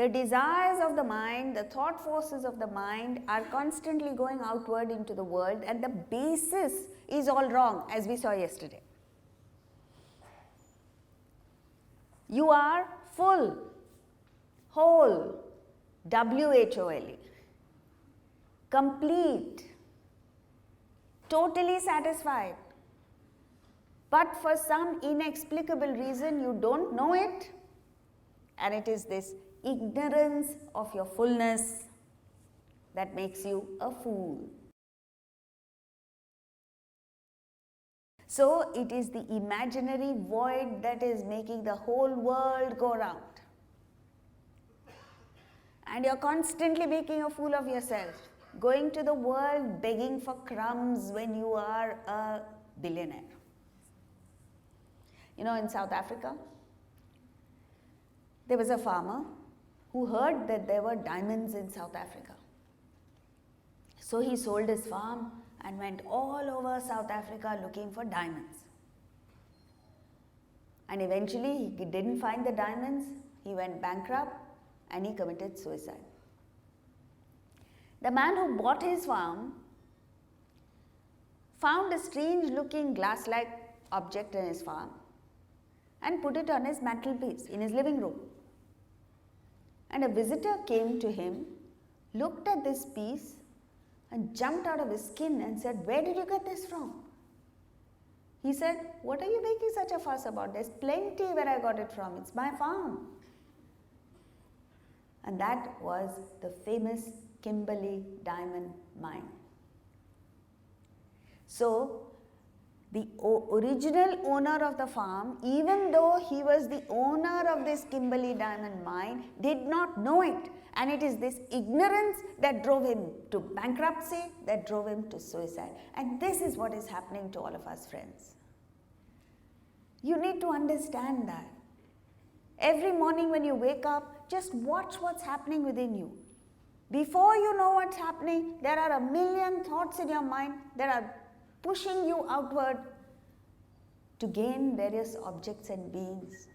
The desires of the mind, the thought forces of the mind are constantly going outward into the world, and the basis is all wrong, as we saw yesterday. You are full, whole, W-H-O-L-E, complete, totally satisfied. But for some inexplicable reason, you don't know it, and it is this ignorance of your fullness that makes you a fool. So it is the imaginary void that is making the whole world go round. And you're constantly making a fool of yourself, going to the world begging for crumbs when you are a billionaire. You know, in South Africa, there was a farmer who heard that there were diamonds in South Africa. So he sold his farm and went all over South Africa looking for diamonds. And eventually he didn't find the diamonds, he went bankrupt and he committed suicide. The man who bought his farm found a strange looking glass-like object in his farm and put it on his mantelpiece in his living room. And a visitor came to him, looked at this piece and jumped out of his skin and said, "Where did you get this from?" He said, "What are you making such a fuss about? There's plenty where I got it from. It's my farm." And that was the famous Kimberley diamond mine. So, the original owner of the farm, even though he was the owner of this Kimberley diamond mine, did not know it. And it is this ignorance that drove him to bankruptcy, that drove him to suicide. And this is what is happening to all of us, friends. You need to understand that. Every morning when you wake up, just watch what's happening within you. Before you know what's happening, there are a million thoughts in your mind that are pushing you outward to gain various objects and beings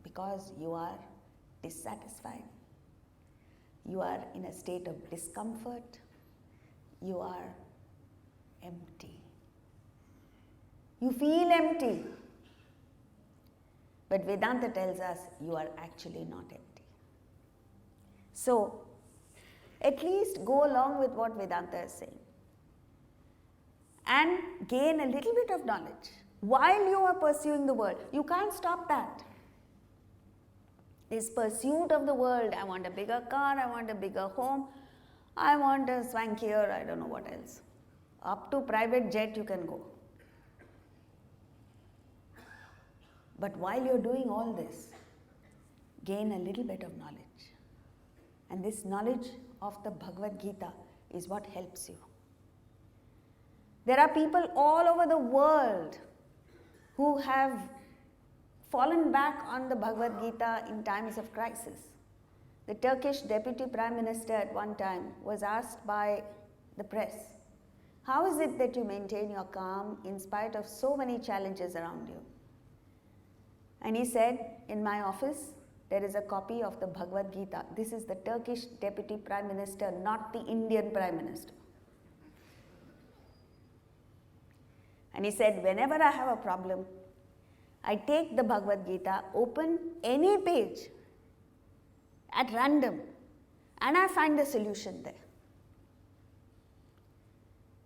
because you are dissatisfied. You are in a state of discomfort. You are empty. You feel empty. But Vedanta tells us you are actually not empty. So, at least go along with what Vedanta is saying and gain a little bit of knowledge while you are pursuing the world. You can't stop that. This pursuit of the world, I want a bigger car, I want a bigger home, I want a swankier, I don't know what else. Up to private jet you can go. But while you're doing all this, gain a little bit of knowledge. And this knowledge of the Bhagavad Gita is what helps you. There are people all over the world who have fallen back on the Bhagavad Gita in times of crisis. The Turkish Deputy Prime Minister at one time was asked by the press, "How is it that you maintain your calm in spite of so many challenges around you?" And he said, "In my office, there is a copy of the Bhagavad Gita." This is the Turkish Deputy Prime Minister, not the Indian Prime Minister. And he said, "Whenever I have a problem, I take the Bhagavad Gita, open any page at random, and I find the solution there."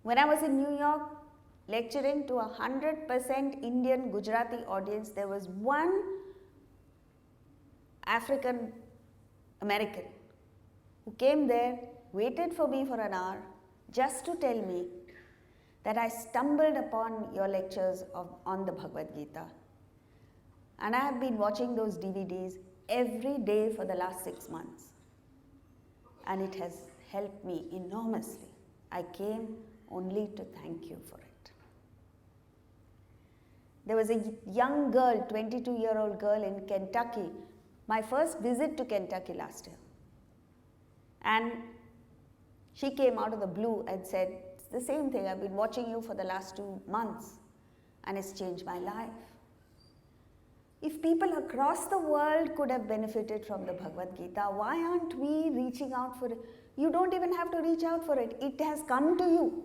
When I was in New York lecturing to 100% Indian Gujarati audience, there was one African American who came there, waited for me for an hour just to tell me that I stumbled upon your lectures on the Bhagavad Gita. And I have been watching those DVDs every day for the last 6 months. And it has helped me enormously. I came only to thank you for it. There was a young girl, 22-year-old girl in Kentucky, my first visit to Kentucky last year. And she came out of the blue and said, "It's the same thing, I've been watching you for the last 2 months and it's changed my life." If people across the world could have benefited from the Bhagavad Gita, why aren't we reaching out for it? You don't even have to reach out for it. It has come to you.